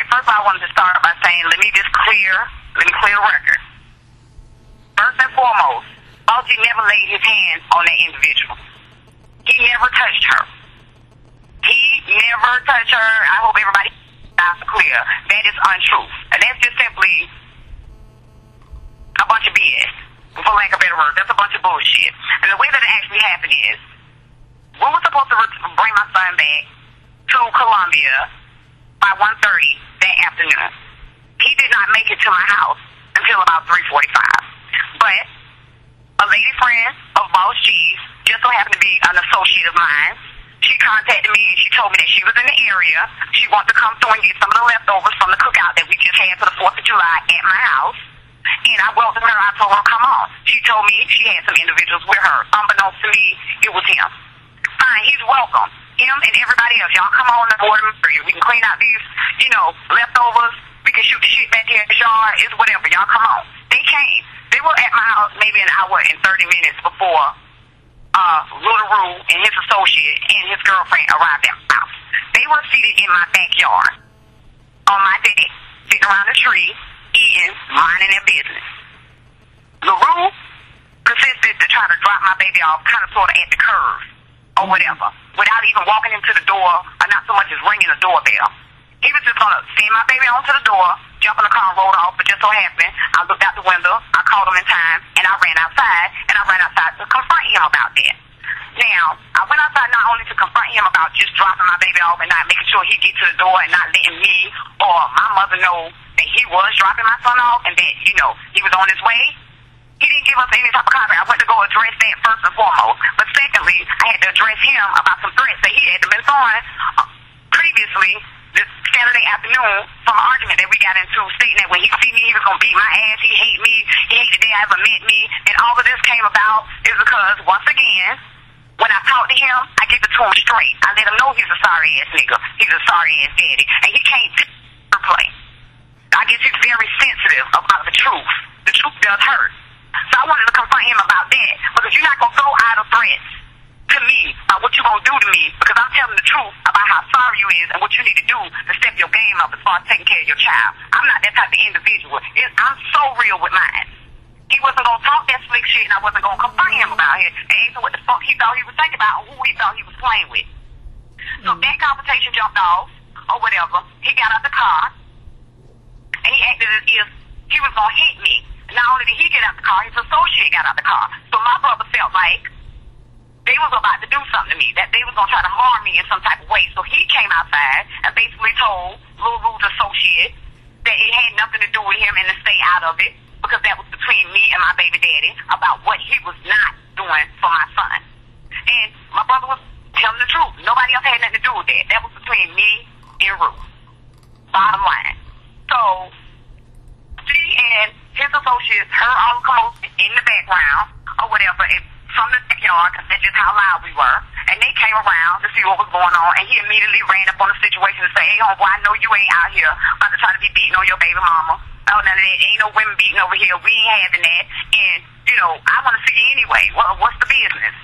Okay, first of all, I wanted to start by saying, let me clear the record. First and foremost, Bossy never laid his hands on that individual. He never touched her. I hope everybody is clear. That is untrue. And that's just simply a bunch of BS, for lack of a better word. That's a bunch of bullshit. And the way that it actually happened is, we were supposed to bring my son back to Columbia by 1:30 that afternoon. He did not make it to my house until about 3:45. But a lady friend of Boss G's, just so happened to be an associate of mine, she contacted me and she told me that she was in the area. She wanted to come through and get some of the leftovers from the cookout that we just had for the 4th of July at my house. And I welcomed her. I told her, come on. She told me she had some individuals with her. Unbeknownst to me, it was him. Fine, he's welcome. Him and everybody else. Y'all come on board. We can clean out these, leftovers. We can shoot the shit back here in the yard. It's whatever. Y'all come on. They came. They were at my house maybe an hour and 30 minutes before Little Rue and his associate and his girlfriend arrived at my house. They were seated in my backyard on my deck, sitting around a tree, eating, minding their business. LaRue persisted to try to drop my baby off kind of sort of at the curve or whatever, without even walking into the door or not so much as ringing the doorbell. He was just going to send my baby onto the door, jump in the car and roll off, but just so happened, I looked out the window, I called him in time, and I ran outside to confront him about that. Now, I went outside not only to confront him about just dropping my baby off and not making sure he get to the door and not letting me or my mother know that he was dropping my son off and that, he was on his way. He didn't give us any type of comment. I went to go address that first and foremost. But secondly, I had to address him about some threats that he had been throwing previously this Saturday afternoon from an argument that we got into, stating that when he see me, he was going to beat my ass. He hate me. He hate the day I ever met me. And all of this came about is because, once again, when I talked to him, I give it to him straight. I let him know he's a sorry-ass nigga. He's a sorry-ass daddy. And he can't play. I guess he's very sensitive about the truth. The truth does hurt. So I wanted to confront him about that, because you're not going to throw idle threats to me about what you're going to do to me, because I'm telling the truth about how sorry you is and what you need to do to step your game up as far as taking care of your child. I'm not that type of individual. I'm so real with mine. He wasn't going to talk that slick shit, and I wasn't going to confront him about it and answer what the fuck he thought he was thinking about or who he thought he was playing with. So that conversation jumped off, or whatever. He got out the car, and he acted as if he was going to hit me. Not only did he get out the car, his associate got out the car. So my brother felt like they was about to do something to me, that they was going to try to harm me in some type of way. So he came outside and basically told Lil Rue's associate that it had nothing to do with him and to stay out of it, because that was between me and my baby daddy about what he was not doing for my son. And my brother was telling the truth. Nobody else had nothing to do with that. That was between me and Rue. Bottom line. So she and his associates heard all the commotion in the background or whatever from the backyard, because that's just how loud we were. And they came around to see what was going on, and he immediately ran up on the situation and said, hey, homeboy, I know you ain't out here about to try to be beating on your baby mama. Oh, none of that. Ain't no women beating over here. We ain't having that. And, I want to see you anyway. What's the business?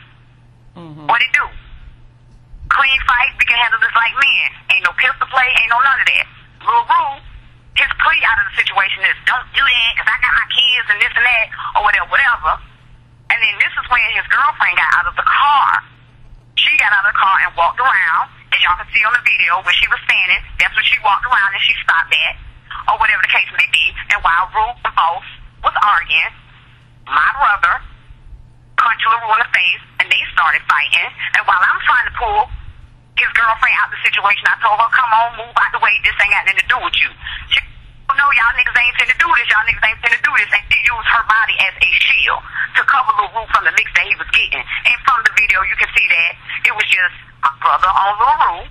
Mm-hmm. What it do? Clean fight. We can handle this like men. Ain't no pistol play. Ain't no none of that. Lil Rue, his plea out of the situation is, don't do that because I got my kids and this and that or whatever. And then this is when his girlfriend got out of the car. She got out of the car and walked around. As y'all can see on the video where she was standing, that's when she walked around and she stopped at, or whatever the case may be. And while Rue and Boss was arguing, my brother punched Lil Rue in the face and they started fighting. And while I'm trying to pull his girlfriend out the situation, I told her, come on, move out the way. This ain't got nothing to do with you. She no, y'all niggas ain't finna do this. Y'all niggas ain't finna do this. And she used her body as a shield to cover Lil Rue from the licks that he was getting. And from the video, you can see that it was just my brother on Lil Rue.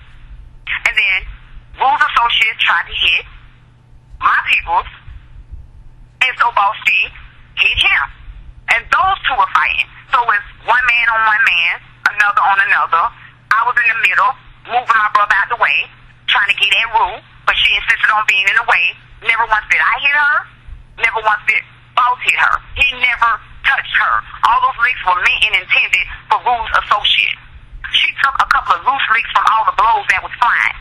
And then Rue's associates tried to hit my peoples. And so Boss D hit him. And those two were fighting. So it's one man on one man, another on another. I was in the middle, moving my brother out the way, trying to get at Rue, but she insisted on being in the way. Never once did I hit her. Never once did Boss hit her. He never touched her. All those licks were meant and intended for Rue's associate. She took a couple of loose licks from all the blows that was flying.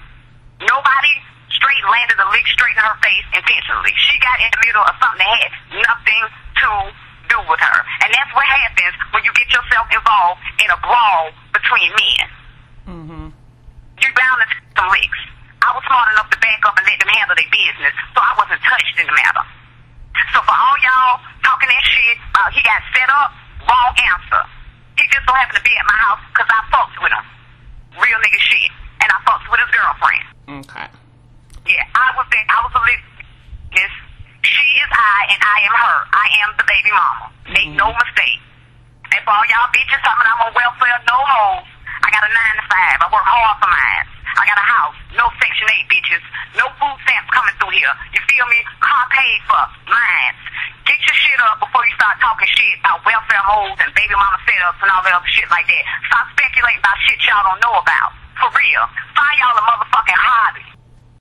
Nobody straight landed a lick straight right in her face intentionally. She got in the middle of something that had nothing to do with her. And that's what happens when you get yourself involved in a brawl between men. Mm-hmm. You're bound to take some licks. I was smart enough to back up and let them handle their business, so I wasn't touched in the matter. So for all y'all talking that shit about he got set up, wrong answer. He just so happened to be at my house because I fucked with him. Real nigga shit. And I fucked with his girlfriend. Okay. Yeah, I was a little. She is I, and I am her. I am the baby mama. Make no mistake. And for all y'all bitches talking I'm on welfare, no hoes. I got a 9 to 5. I work hard for mine. I got a house. No Section 8 bitches. No food stamps coming through here. You feel me? Car paid for. Mine. Get your shit up before you start talking shit about welfare hoes and baby mama setups and all that other shit like that. Stop speculating about shit y'all don't know about. For real.